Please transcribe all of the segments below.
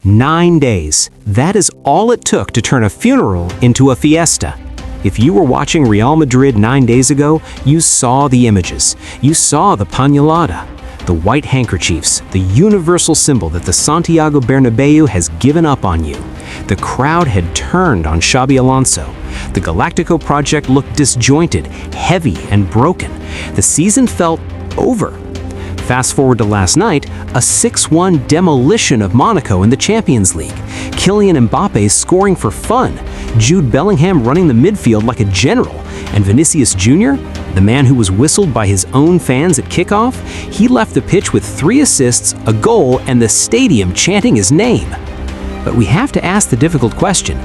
9 days. That is all it took to turn a funeral into a fiesta. If you were watching Real Madrid 9 days ago, you saw the images. You saw the pañolada, the white handkerchiefs, the universal symbol that the Santiago Bernabeu has given up on you. The crowd had turned on Xabi Alonso. The Galactico project looked disjointed, heavy, and broken. The season felt over. Fast forward to last night, a 6-1 demolition of Monaco in the Champions League. Kylian Mbappe scoring for fun, Jude Bellingham running the midfield like a general, and Vinicius Jr., the man who was whistled by his own fans at kickoff, he left the pitch with 3 assists, a goal, and the stadium chanting his name. But we have to ask the difficult question,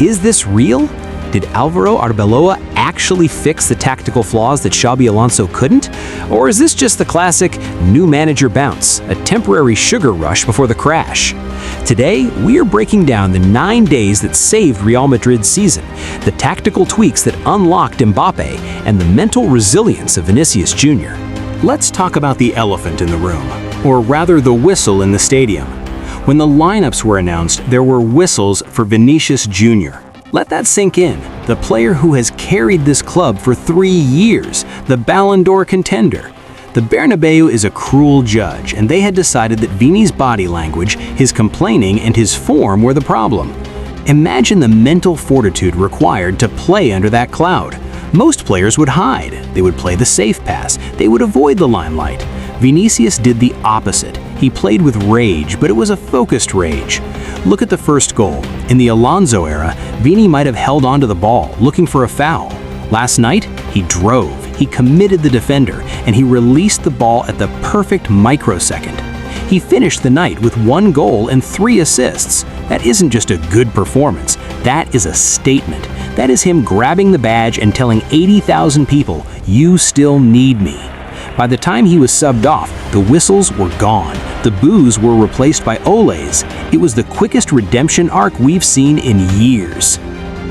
is this real? Did Alvaro Arbeloa actually fix the tactical flaws that Xabi Alonso couldn't? Or is this just the classic new manager bounce, a temporary sugar rush before the crash? Today, we are breaking down the 9 days that saved Real Madrid's season, the tactical tweaks that unlocked Mbappe, and the mental resilience of Vinicius Jr. Let's talk about the elephant in the room, or rather the whistle in the stadium. When the lineups were announced, there were whistles for Vinicius Jr. Let that sink in. The player who has carried this club for 3 years, the Ballon d'Or contender. The Bernabeu is a cruel judge, and they had decided that Vini's body language, his complaining, and his form were the problem. Imagine the mental fortitude required to play under that cloud. Most players would hide. They would play the safe pass. They would avoid the limelight. Vinicius did the opposite. He played with rage, but it was a focused rage. Look at the first goal. In the Alonso era, Vini might have held onto the ball, looking for a foul. Last night, he drove, he committed the defender, and he released the ball at the perfect microsecond. He finished the night with 1 goal and 3 assists. That isn't just a good performance, that is a statement. That is him grabbing the badge and telling 80,000 people, "You still need me." By the time he was subbed off, the whistles were gone. The boos were replaced by oles. It was the quickest redemption arc we've seen in years.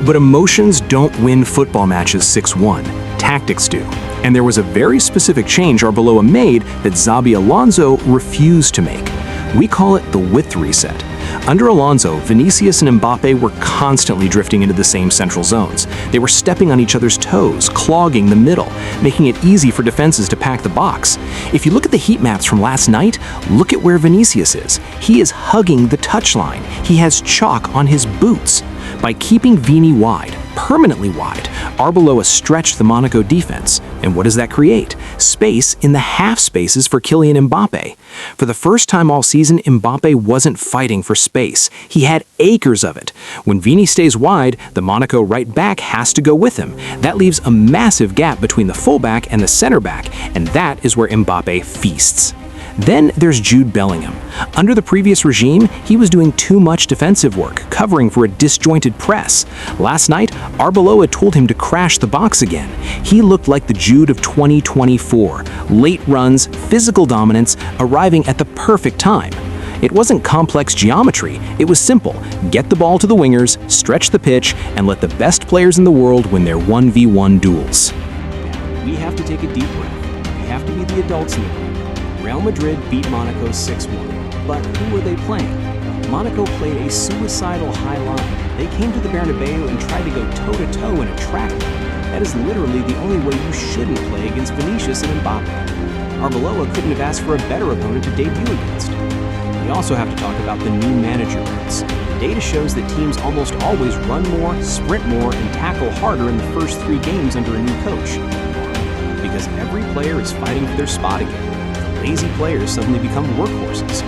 But emotions don't win football matches 6-1. Tactics do. And there was a very specific change Arbeloa made that Xabi Alonso refused to make. We call it the width reset. Under Alonso, Vinicius and Mbappe were constantly drifting into the same central zones. They were stepping on each other's toes, clogging the middle, making it easy for defenses to pack the box. If you look at the heat maps from last night, look at where Vinicius is. He is hugging the touchline. He has chalk on his boots. By keeping Vini wide, permanently wide, Arbeloa stretched the Monaco defense. And what does that create? Space in the half spaces for Kylian Mbappe. For the first time all season, Mbappe wasn't fighting for space. He had acres of it. When Vini stays wide, the Monaco right back has to go with him. That leaves a massive gap between the fullback and the center back, and that is where Mbappe feasts. Then there's Jude Bellingham. Under the previous regime, he was doing too much defensive work, covering for a disjointed press. Last night, Arbeloa told him to crash the box again. He looked like the Jude of 2024. Late runs, physical dominance, arriving at the perfect time. It wasn't complex geometry, it was simple. Get the ball to the wingers, stretch the pitch, and let the best players in the world win their 1v1 duels. We have to take a deep breath. We have to be the adults in the room. Real Madrid beat Monaco 6-1, but who were they playing? Monaco played a suicidal high line. They came to the Bernabeu and tried to go toe-to-toe and attract them. That is literally the only way you shouldn't play against Vinicius and Mbappe. Arbeloa couldn't have asked for a better opponent to debut against. We also have to talk about the new manager rates. The data shows that teams almost always run more, sprint more, and tackle harder in the first 3 games under a new coach. Because every player is fighting for their spot again. Lazy players suddenly become workhorses.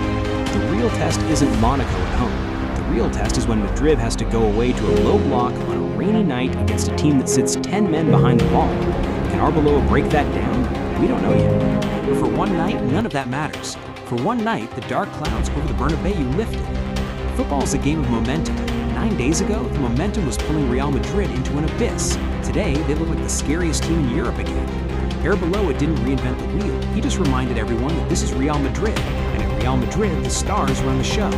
The real test isn't Monaco at home. The real test is when Madrid has to go away to a low block on a rainy night against a team that sits 10 men behind the ball. Can Arbeloa break that down? We don't know yet. But for one night, none of that matters. For one night, the dark clouds over the Bernabeu lifted. Football is a game of momentum. 9 days ago, the momentum was pulling Real Madrid into an abyss. Today, they look like the scariest team in Europe again. Arbeloa didn't reinvent the wheel. He just reminded everyone that this is Real Madrid, and at Real Madrid, the stars run the show.